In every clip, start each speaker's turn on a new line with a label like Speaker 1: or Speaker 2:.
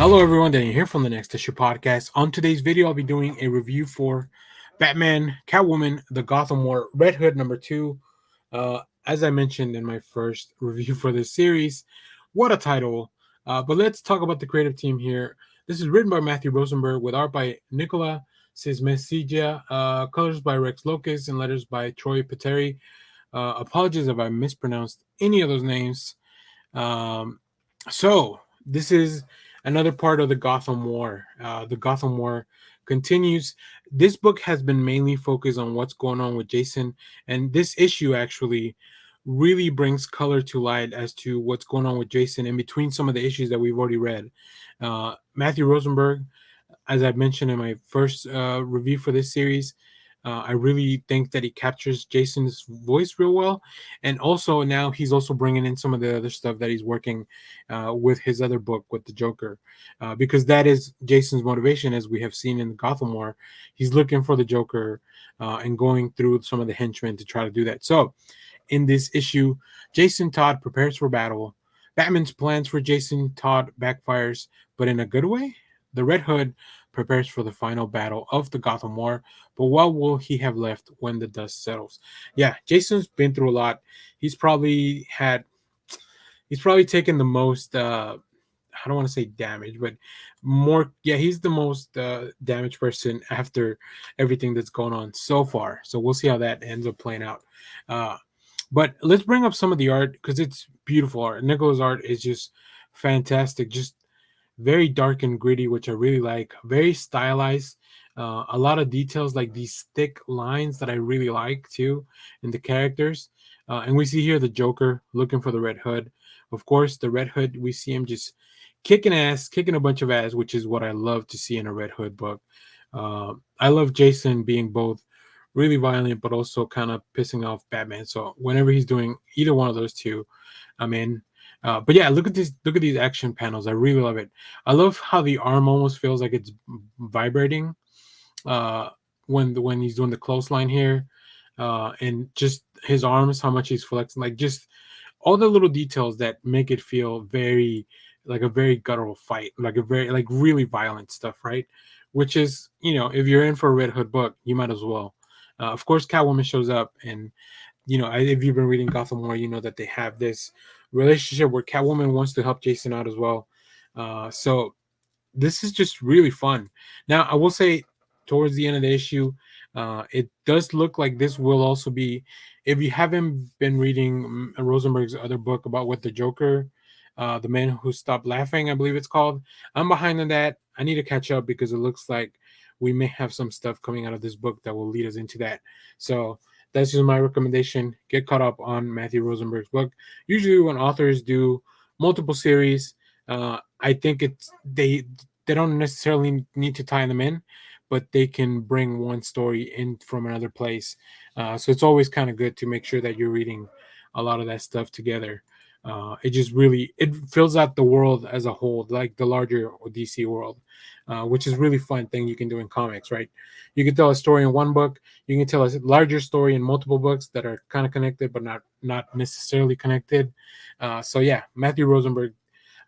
Speaker 1: Hello, everyone. Daniel here from the Next Issue Podcast. On today's video, I'll be doing a review for Batman, Catwoman, The Gotham War, Red Hood #2. As I mentioned in my first review for this series, what a title! But let's talk about the creative team here. This is written by Matthew Rosenberg with art by Nicola Cismesigia, colors by Rex Locus, and letters by Troy Peteri. Apologies if I mispronounced any of those names. Um, so this is another part of the Gotham War. The Gotham War continues. This book has been mainly focused on what's going on with Jason, and this issue actually really brings color to light as to what's going on with Jason in between some of the issues that we've already read. Matthew Rosenberg, as I mentioned in my first review for this series, I really think that he captures Jason's voice real well, and also now he's also bringing in some of the other stuff that he's working with his other book with the Joker, because that is Jason's motivation, as we have seen in the Gotham War. He's looking for the Joker and going through some of the henchmen to try to do that. So, in this issue, Jason Todd prepares for battle. Batman's plans for Jason Todd backfires, but in a good way. The Red Hood prepares for the final battle of the Gotham War, but what will he have left when the dust settles? Yeah, Jason's been through a lot. He's probably had he's probably taken the most I don't want to say damage, but more, yeah, he's the most damaged person after everything that's going on so far. So we'll see how that ends up playing out. Uh but let's bring up some of the art because it's beautiful art. Nicola's art is just fantastic. Just very dark and gritty, which I really like. Very stylized. A lot of details like these thick lines that I really like too in the characters. And we see here the Joker looking for the Red Hood. Of course, the Red Hood, we see him just kicking ass, kicking a bunch of ass, which is what I love to see in a Red Hood book. I love Jason being both really violent, but also kind of pissing off Batman. So whenever he's doing either one of those two, I'm in. But yeah, look at this. Look at these action panels. I really love it. I love how the arm almost feels like it's vibrating uh, when he's doing the clothesline here, and just his arms, how much he's flexing, like just all the little details that make it feel very like a very guttural fight, like a very like really violent stuff, right? Which is, if you're in for a Red Hood book, you might as well. Of course, Catwoman shows up, and if you've been reading Gotham War, you know that they have this relationship where Catwoman wants to help Jason out as well. So this is just really fun. Now, I will say, towards the end of the issue, it does look like this will also be, if you haven't been reading Rosenberg's other book about what the Joker, the Man Who Stopped Laughing, I believe it's called. I'm behind on that. I need to catch up because it looks like we may have some stuff coming out of this book that will lead us into that. So that's just my recommendation. Get caught up on Matthew Rosenberg's book. Usually, when authors do multiple series, I think they don't necessarily need to tie them in, but they can bring one story in from another place. So it's always kind of good to make sure that you're reading a lot of that stuff together. It just really it fills out the world as a whole, like the larger DC world, which is really fun thing you can do in comics, right? You can tell a story in one book, you can tell a larger story in multiple books that are kind of connected but not necessarily connected. So yeah, Matthew Rosenberg,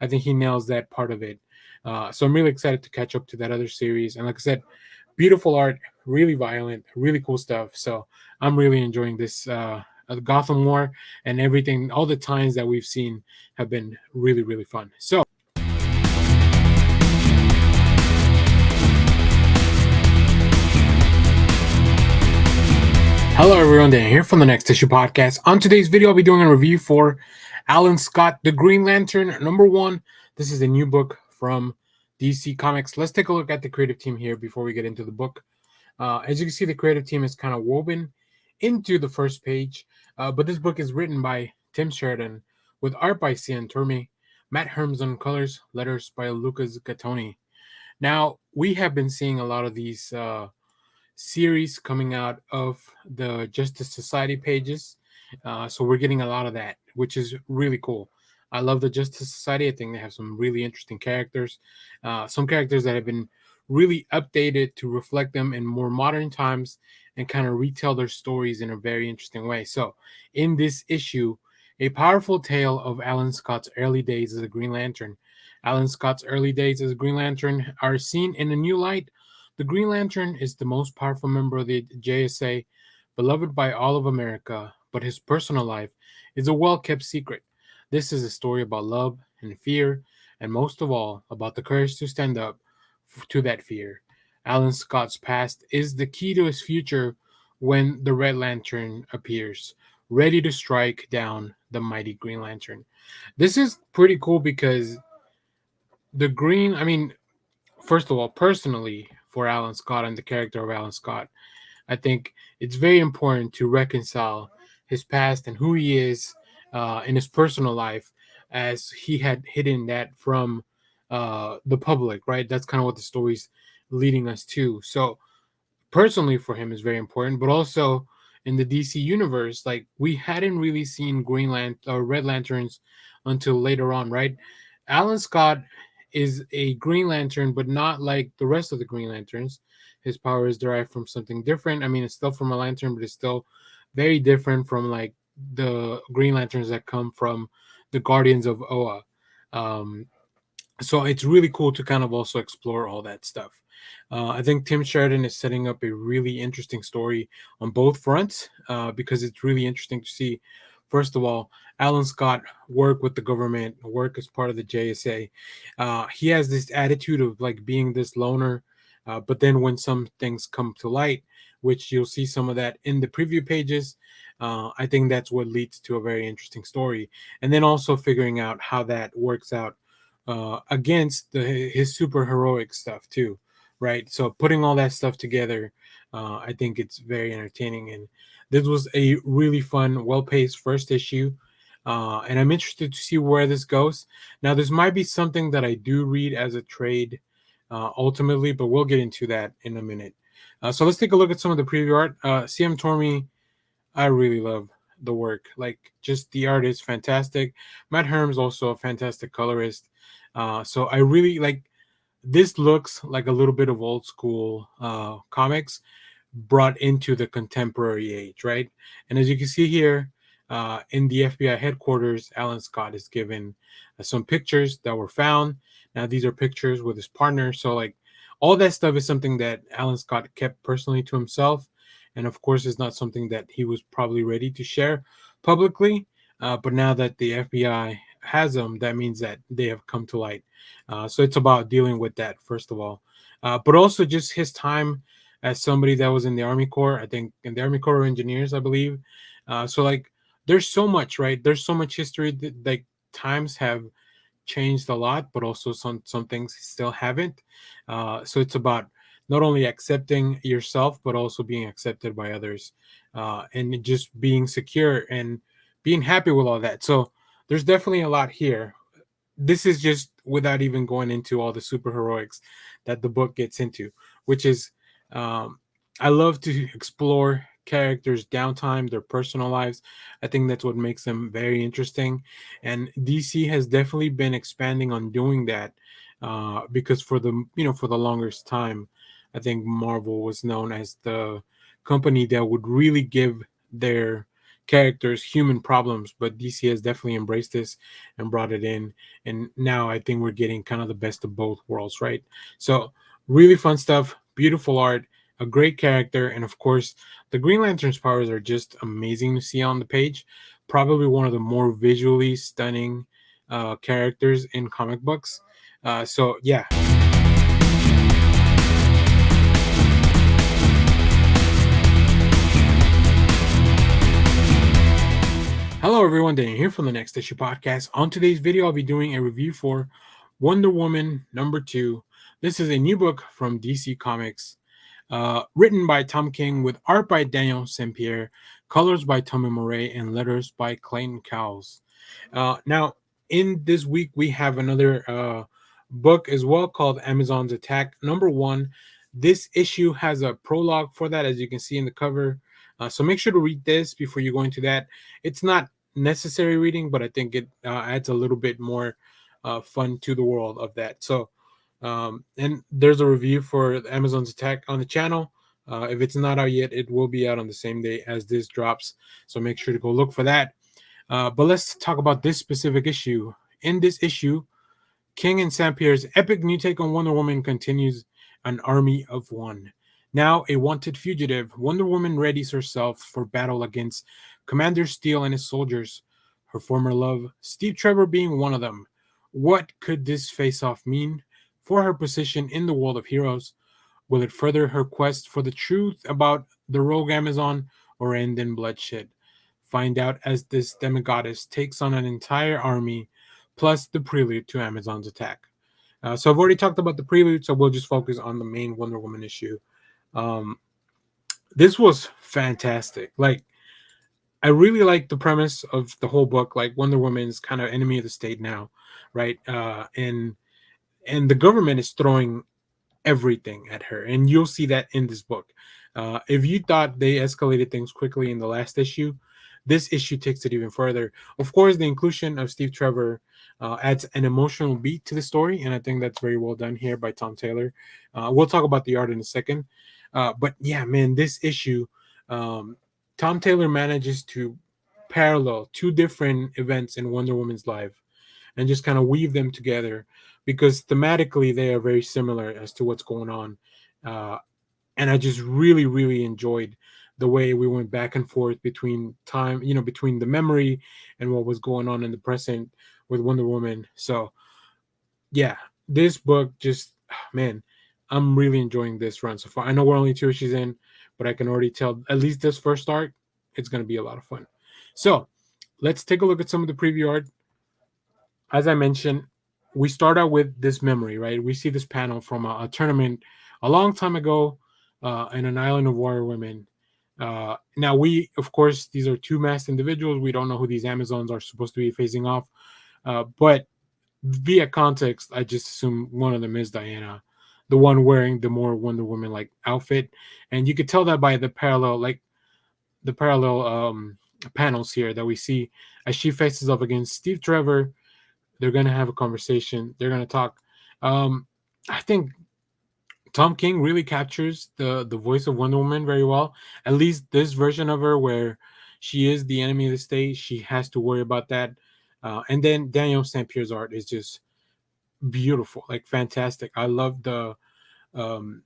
Speaker 1: I think he nails that part of it. So I'm really excited to catch up to that other series. And like I said, beautiful art, really violent, really cool stuff. So I'm really enjoying this Gotham War, and everything. All the times that we've seen have been really, really fun. So hello, everyone. Dan here from the Next Issue Podcast. On today's video, I'll be doing a review for Alan Scott, The Green Lantern #1. This is a new book from DC Comics. Let's take a look at the creative team here before we get into the book. As you can see, the creative team is kind of woven into the first page, but this book is written by Tim Sheridan with art by Cian Turmey, Matt Herms on colors, letters by Lucas Gattoni. Now, we have been seeing a lot of these series coming out of the Justice Society pages. So we're getting a lot of that, which is really cool. I love the Justice Society. I think they have some really interesting characters, some characters that have been really updated to reflect them in more modern times and kind of retell their stories in a very interesting way. So in this issue, a powerful tale of Alan Scott's early days as a Green Lantern. Alan Scott's early days as Green Lantern are seen in a new light. The Green Lantern is the most powerful member of the JSA, beloved by all of America, but his personal life is a well kept secret. This is a story about love and fear, and most of all, about the courage to stand up to that fear. Alan Scott's past is the key to his future when the Red Lantern appears, ready to strike down the mighty Green Lantern. This is pretty cool because the Green, I mean, first of all, personally, for Alan Scott and the character of Alan Scott, I think it's very important to reconcile his past and who he is in his personal life, as he had hidden that from the public, right? That's kind of what the story's leading us to. So, personally for him is very important, but also in the DC universe, like we hadn't really seen Red Lanterns until later on, right? Alan Scott is a Green Lantern, but not like the rest of the Green Lanterns. His power is derived from something different. I mean, it's still from a lantern, but it's still very different from like the Green Lanterns that come from the Guardians of Oa. Um, so it's really cool to kind of also explore all that stuff. I think Tim Sheridan is setting up a really interesting story on both fronts because it's really interesting to see, first of all, Alan Scott work with the government, work as part of the JSA. He has this attitude of like being this loner, but then when some things come to light, which you'll see some of that in the preview pages, I think that's what leads to a very interesting story. And then also figuring out how that works out against his super heroic stuff too, right? So putting all that stuff together, I think it's very entertaining, and this was a really fun, well-paced first issue. And I'm interested to see where this goes. Now, this might be something that I do read as a trade ultimately, but we'll get into that in a minute. So let's take a look at some of the preview art. CM Tormey, I really love the work. Like, just the art is fantastic. Matt Herm's also a fantastic colorist. So I really like this. Looks like a little bit of old school comics brought into the contemporary age, right? And as you can see here in the FBI headquarters, Alan Scott is given some pictures that were found. Now, these are pictures with his partner. So, like, all that stuff is something that Alan Scott kept personally to himself. And of course, it's not something that he was probably ready to share publicly. But now that the FBI has them, that means that they have come to light. So it's about dealing with that, first of all. But also just his time as somebody that was in the Army Corps, I think in the Army Corps of Engineers, I believe. So like there's so much, right? There's so much history that like times have changed a lot, but also some things still haven't. So it's about not only accepting yourself, but also being accepted by others, and just being secure and being happy with all that. So there's definitely a lot here. This is just without even going into all the super heroics that the book gets into, which is um, I love to explore characters' downtime, their personal lives. I think that's what makes them very interesting, and DC has definitely been expanding on doing that because for the for the longest time, I think Marvel was known as the company that would really give their characters human problems, but DC has definitely embraced this and brought it in, and now I think we're getting kind of the best of both worlds, right? So really fun stuff, beautiful art, a great character, and of course the Green Lantern's powers are just amazing to see on the page. Probably one of the more visually stunning characters in comic books. So yeah. Hello, everyone. Daniel here from the Next Issue Podcast. On today's video, I'll be doing a review for Wonder Woman #2. This is a new book from DC Comics, written by Tom King with art by Daniel St. Pierre, colors by Tommy Moret, and letters by Clayton Cowles. Now, in this week, we have another book as well called Amazon's Attack #1. This issue has a prologue for that, as you can see in the cover. So make sure to read this before you go into that. It's not necessary reading, but I think it adds a little bit more fun to the world of that. So, and there's a review for Amazon's Attack on the channel. If it's not out yet, it will be out on the same day as this drops. So make sure to go look for that. But let's talk about this specific issue. In this issue, King and Sampier's epic new take on Wonder Woman continues. An army of one. Now a wanted fugitive, Wonder Woman readies herself for battle against Commander Steel and his soldiers, her former love, Steve Trevor, being one of them. What could this face off mean for her position in the world of heroes? Will it further her quest for the truth about the rogue Amazon or end in bloodshed? Find out as this demigoddess takes on an entire army, plus the prelude to Amazon's attack. So I've already talked about the prelude, so we'll just focus on the main Wonder Woman issue. Um, this was fantastic. Like, I really like the premise of the whole book. Like, Wonder Woman's kind of enemy of the state now, right? And the government is throwing everything at her, and you'll see that in this book. If you thought they escalated things quickly in the last issue, this issue takes it even further. Of course, the inclusion of Steve Trevor adds an emotional beat to the story, and I think that's very well done here by Tom Taylor. We'll talk about the art in a second, but yeah, man, this issue, um, Tom Taylor manages to parallel two different events in Wonder Woman's life and just kind of weave them together because thematically they are very similar as to what's going on. Uh, and I just really, really enjoyed the way we went back and forth between time, between the memory and what was going on in the present with Wonder Woman. So, yeah, this book just, man, I'm really enjoying this run so far. I know we're only two issues in, but I can already tell at least this first arc, it's going to be a lot of fun. So, let's take a look at some of the preview art. As I mentioned, we start out with this memory, right? We see this panel from a tournament a long time ago in an island of warrior women. Now, of course, these are two masked individuals. We don't know who these Amazons are supposed to be facing off. But via context, I just assume one of them is Diana, the one wearing the more Wonder Woman like outfit. And you could tell that by the parallel panels here that we see as she faces up against Steve Trevor. They're gonna have a conversation. They're gonna talk. Um, I think Tom King really captures the voice of Wonder Woman very well. At least this version of her, where she is the enemy of the state, she has to worry about that. And then Daniel St. Pierre's art is just beautiful, like fantastic. I love um,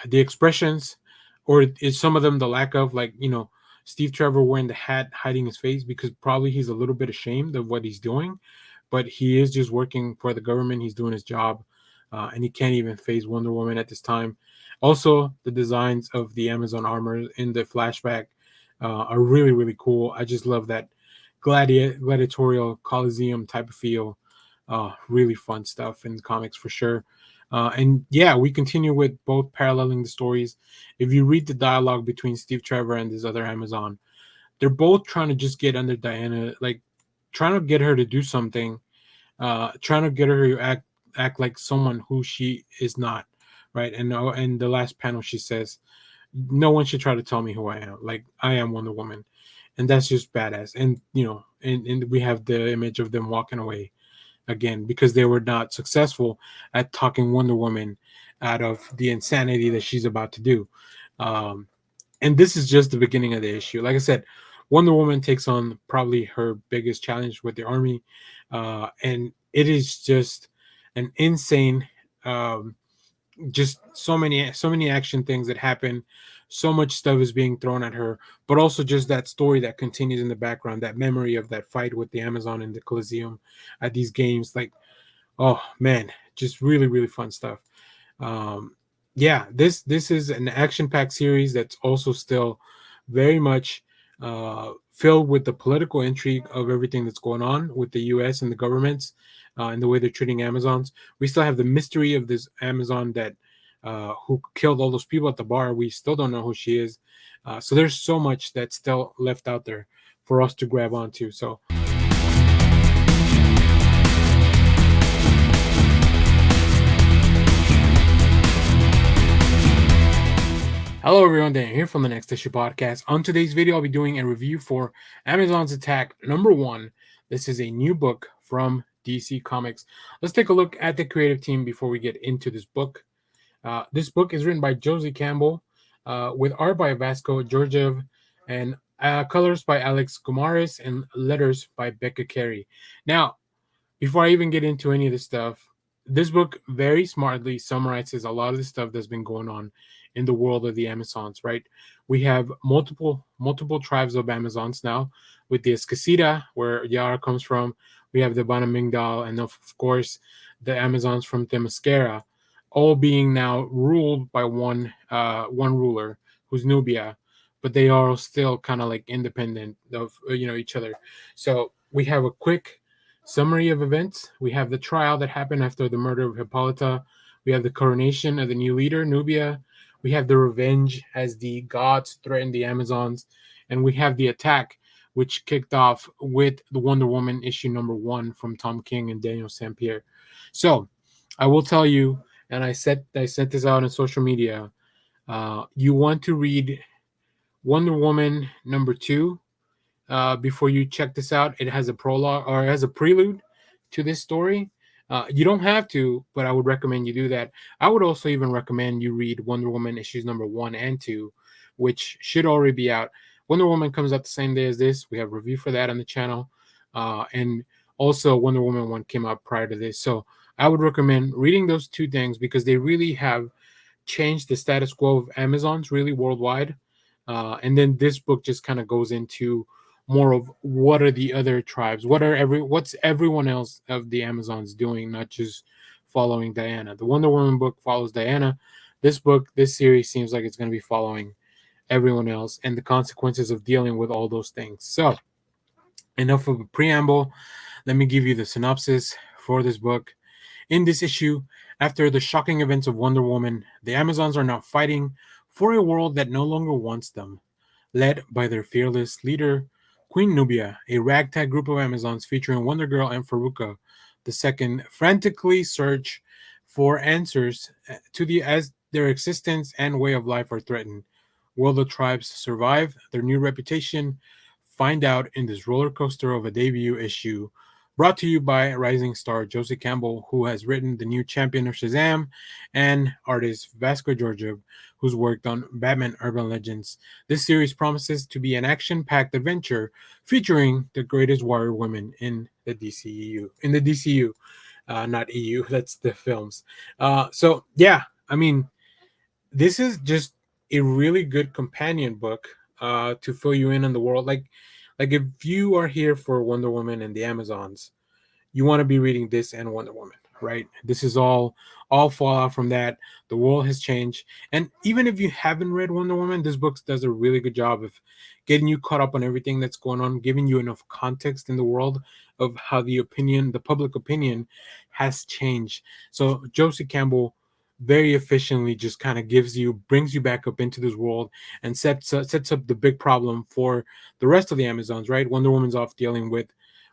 Speaker 1: the expressions, or is some of them the lack of, like, Steve Trevor wearing the hat, hiding his face because probably he's a little bit ashamed of what he's doing, but he is just working for the government. He's doing his job, and he can't even face Wonder Woman at this time. Also, the designs of the Amazon armor in the flashback are really, really cool. I just love that gladiatorial Coliseum type of feel. Really fun stuff in the comics for sure. And yeah, we continue with both paralleling the stories. If you read the dialogue between Steve Trevor and this other Amazon, they're both trying to just get under Diana, like trying to get her to do something, trying to get her to act like someone who she is not, right? And in the last panel, she says, "No one should try to tell me who I am. Like, I am Wonder Woman," and that's just badass. And and we have the image of them walking away again because they were not successful at talking Wonder Woman out of the insanity that she's about to do. Um, and this is just the beginning of the issue. Like I said, Wonder Woman takes on probably her biggest challenge with the army, and it is just an insane, just so many action things that happen. So much stuff is being thrown at her, but also just that story that continues in the background, that memory of that fight with the Amazon in the Coliseum at these games. Like, oh man, just really, really fun stuff. Um, yeah, this is an action-packed series that's also still very much filled with the political intrigue of everything that's going on with the U.S. and the governments and the way they're treating Amazons. We still have the mystery of this Amazon that who killed all those people at the bar. We still don't know who she is. So there's so much that's still left out there for us to grab onto. So hello everyone, Dan here from the Next Issue Podcast. On today's video, I'll be doing a review for Amazon's Attack #1. This is a new book from DC Comics. Let's take a look at the creative team before we get into this book. This book is written by Josie Campbell, with art by Vasco Georgiev, and colors by Alex Gomaris, and letters by Becca Carey. Now, before I even get into any of this stuff, this book very smartly summarizes a lot of the stuff that's been going on in the world of the Amazons, right? We have multiple tribes of Amazons now, with the Escasita, where Yara comes from. We have the Banamingdal, and of course, the Amazons from Themyscira, all being now ruled by one ruler, who's Nubia, but they are still kind of like independent of each other. So we have a quick summary of events. We have the trial that happened after the murder of Hippolyta. We have the coronation of the new leader, Nubia. We have the revenge as the gods threaten the Amazons. And we have the attack, which kicked off with the Wonder Woman issue number 1 from Tom King and Daniel St. Pierre. So I will tell you, and I sent this out on social media. You want to read Wonder Woman number 2 before you check this out. It has a prologue, or it has a prelude to this story. You don't have to, but I would recommend you do that. I would also even recommend you read Wonder Woman issues number 1 and 2, which should already be out. Wonder Woman comes out the same day as this. We have a review for that on the channel. And also, Wonder Woman 1 came out prior to this. So I would recommend reading those two things because they really have changed the status quo of Amazon's really worldwide. And then this book just kind of goes into more of what are the other tribes, what's everyone else of the Amazons doing, not just following Diana. The Wonder Woman book follows Diana. This series seems like it's going to be following everyone else and the consequences of dealing with all those things. So enough of a preamble. Let me give you the synopsis for this book. In this issue, after the shocking events of Wonder Woman, the Amazons are now fighting for a world that no longer wants them. Led by their fearless leader, Queen Nubia, a ragtag group of Amazons featuring Wonder Girl and Faruka the second frantically search for answers to the as their existence and way of life are threatened. Will the tribes survive their new reputation? Find out in this roller coaster of a debut issue brought to you by rising star Josie Campbell, who has written The New Champion of Shazam, and artist Vasco Georgiev, who's worked on Batman Urban Legends. This series promises to be an action-packed adventure featuring the greatest warrior women in the DCU. In the DCU, not EU. That's the films. So yeah, I mean, this is just a really good companion book to fill you in on the world. Like if you are here for Wonder Woman and the Amazons, you want to be reading this and Wonder Woman, right? This is all fallout from that. The world has changed, and even if you haven't read Wonder Woman, this book does a really good job of getting you caught up on everything that's going on, giving you enough context in the world of how the public opinion, has changed. So Josie Campbell very efficiently just kind of brings you back up into this world and sets up the big problem for the rest of the Amazons, right? Wonder Woman's off dealing with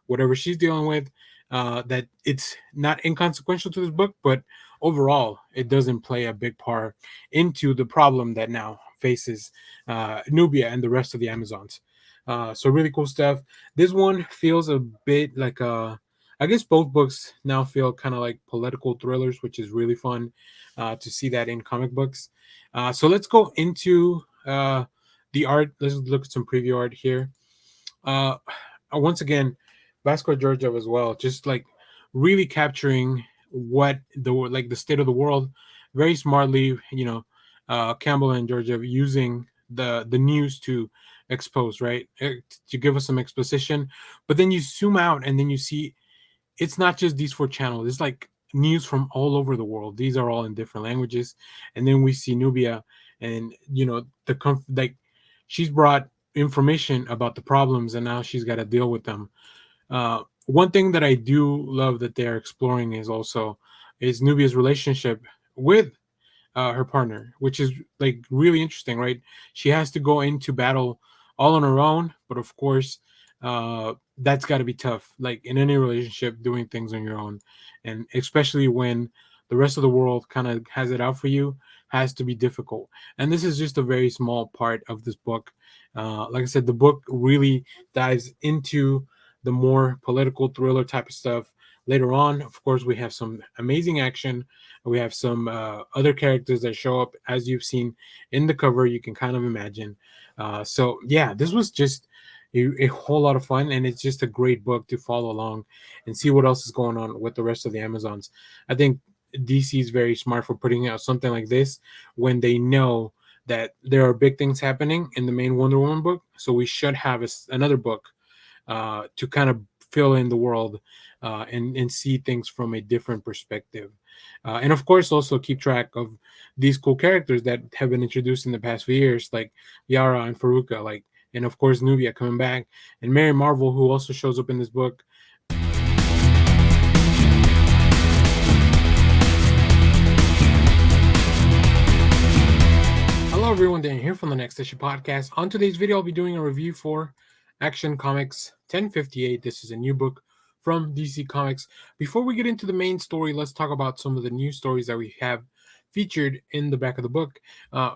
Speaker 1: whatever she's dealing with, that it's not inconsequential to this book, but overall, it doesn't play a big part into the problem that now faces Nubia and the rest of the Amazons. So really cool stuff. This one feels a bit like I guess both books now feel kind of like political thrillers, which is really fun to see that in comic books. So let's go into the art. Let's look at some preview art here. Uh, Once again, Vasco Georgiev as well, just like really capturing what the state of the world very smartly. Campbell and Georgiev using the news to expose, right, to give us some exposition, but then you zoom out and then you see it's not just these 4 channels. It's like news from all over the world. These are all in different languages, and then we see Nubia, and like she's brought information about the problems, and now she's got to deal with them. One thing that I do love that they're exploring is Nubia's relationship with her partner, which is like really interesting, right? She has to go into battle all on her own, but of course, that's got to be tough. Like in any relationship, doing things on your own, and especially when the rest of the world kind of has it out for you, has to be difficult. And this is just a very small part of this book. Like I said, the book really dives into the more political thriller type of stuff. Later on, of course, we have some amazing action. We have some other characters that show up, as you've seen in the cover. You can kind of imagine. So yeah, this was just a whole lot of fun, and it's just a great book to follow along and see what else is going on with the rest of the Amazons. I think DC is very smart for putting out something like this when they know that there are big things happening in the main Wonder Woman book. So we should have another book to kind of fill in the world and see things from a different perspective. And of course, also keep track of these cool characters that have been introduced in the past few years, like Yara and Faruka, like, and of course Nubia coming back, and Mary Marvel, who also shows up in this book. Hello everyone, Dan here from the Next Issue Podcast. On today's video, I'll be doing a review for Action Comics 1058. This is a new book from DC Comics. Before we get into the main story, let's talk about some of the new stories that we have featured in the back of the book.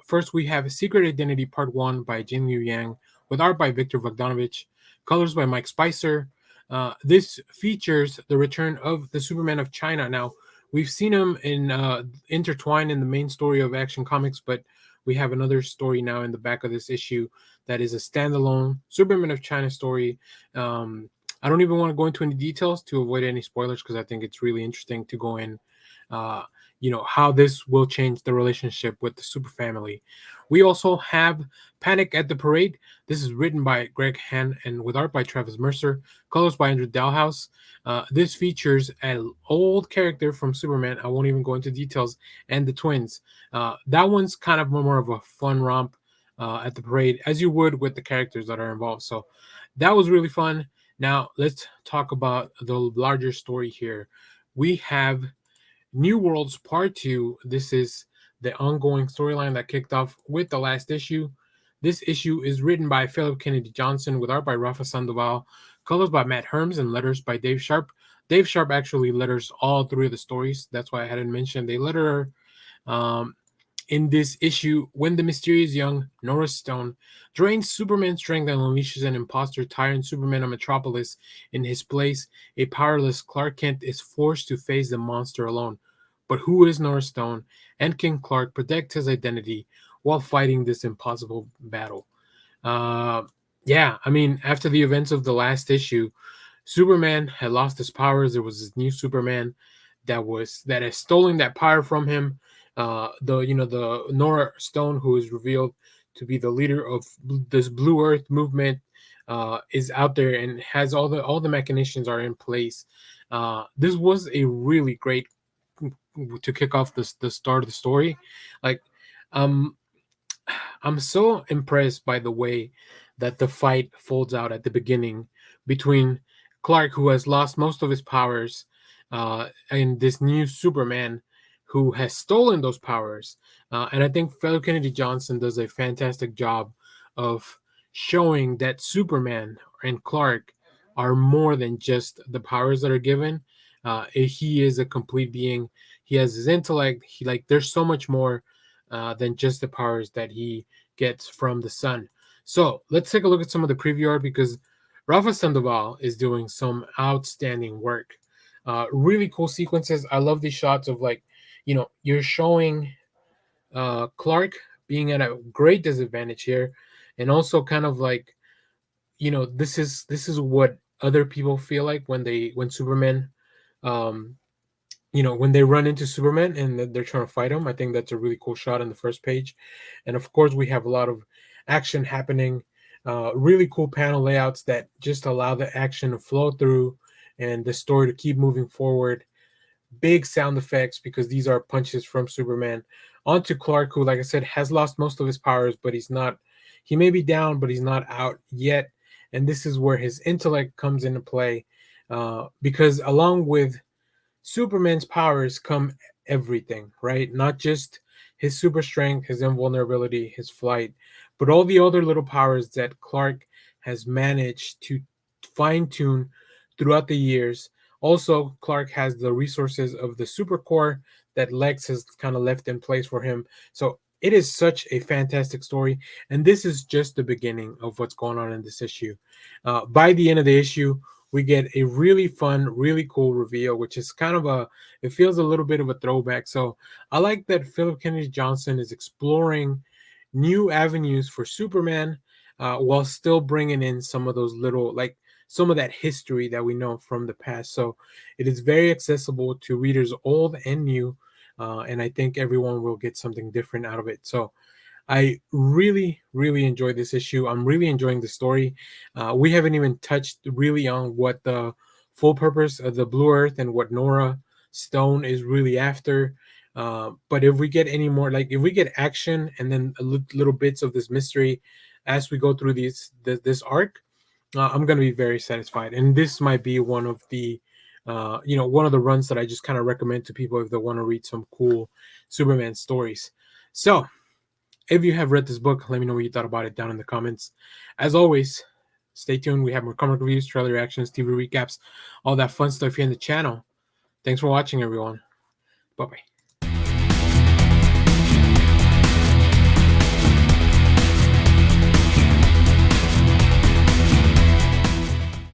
Speaker 1: First, we have Secret Identity Part 1 by Jin Liu Yang, with art by Victor Bogdanovich, colors by Mike Spicer. This features the return of the Superman of China. Now, we've seen him in intertwined in the main story of Action Comics, but we have another story now in the back of this issue that is a standalone Superman of China story. I don't even want to go into any details to avoid any spoilers because I think it's really interesting to go in, uh, how this will change the relationship with the super family. We also have Panic at the Parade. This is written by Greg Hand and with art by Travis Mercer, colors by Andrew Dalhouse. This features an old character from Superman. I won't even go into details, and the twins. That one's kind of more of a fun romp at the parade, as you would with the characters that are involved. So that was really fun. Now let's talk about the larger story here. We have New Worlds Part 2. This is the ongoing storyline that kicked off with the last issue. This issue is written by Philip Kennedy Johnson with art by Rafa Sandoval, colors by Matt Herms, and letters by Dave Sharp. Dave Sharp actually letters all three of the stories. That's why I hadn't mentioned they letter um, in this issue when the mysterious young Nora Stone drains Superman's strength and unleashes an imposter tyrant Superman of Metropolis. In his place, a powerless Clark Kent is forced to face the monster alone. But who is Nora Stone, and can Clark protect his identity while fighting this impossible battle? Uh, yeah, I mean, after the events of the last issue, Superman had lost his powers. There was this new Superman that has stolen that power from him. The Nora Stone, who is revealed to be the leader of this Blue Earth movement, is out there and has all the machinations are in place. This was a really great to kick off the start of the story. Like, um, I'm so impressed by the way that the fight folds out at the beginning between Clark, who has lost most of his powers, and this new Superman who has stolen those powers. And I think Fellow Kennedy Johnson does a fantastic job of showing that Superman and Clark are more than just the powers that are given. He is a complete being. He has his intellect. There's so much more than just the powers that he gets from the sun. So let's take a look at some of the preview art because Rafa Sandoval is doing some outstanding work. Really cool sequences. I love these shots of you're showing Clark being at a great disadvantage here, and also kind of this is what other people feel like when Superman um, when they run into Superman and they're trying to fight him. I think that's a really cool shot on the first page. And of course, we have a lot of action happening, really cool panel layouts that just allow the action to flow through and the story to keep moving forward. Big sound effects because these are punches from Superman onto Clark, who, like I said, has lost most of his powers, but he may be down, but he's not out yet. And this is where his intellect comes into play, because along with Superman's powers come everything, right? Not just his super strength, his invulnerability, his flight, but all the other little powers that Clark has managed to fine tune throughout the years. Also, Clark has the resources of the super core that Lex has kind of left in place for him. So it is such a fantastic story. And this is just the beginning of what's going on in this issue. By the end of the issue, we get a really fun, really cool reveal, which is it feels a little bit of a throwback. So I like that Philip Kennedy Johnson is exploring new avenues for Superman, while still bringing in some of those little, like some of that history that we know from the past. So it is very accessible to readers old and new, and I think everyone will get something different out of it. So I really, really enjoyed this issue. I'm really enjoying the story. We haven't even touched really on what the full purpose of the Blue Earth and what Nora Stone is really after. But if we get any more, like if we get action and then little bits of this mystery as we go through this arc, I'm gonna be very satisfied. And this might be one of the, one of the runs that I just kind of recommend to people if they want to read some cool Superman stories. So if you have read this book, let me know what you thought about it down in the comments. As always, stay tuned. We have more comic reviews, trailer reactions, TV recaps, all that fun stuff here in the channel. Thanks for watching, everyone. Bye bye.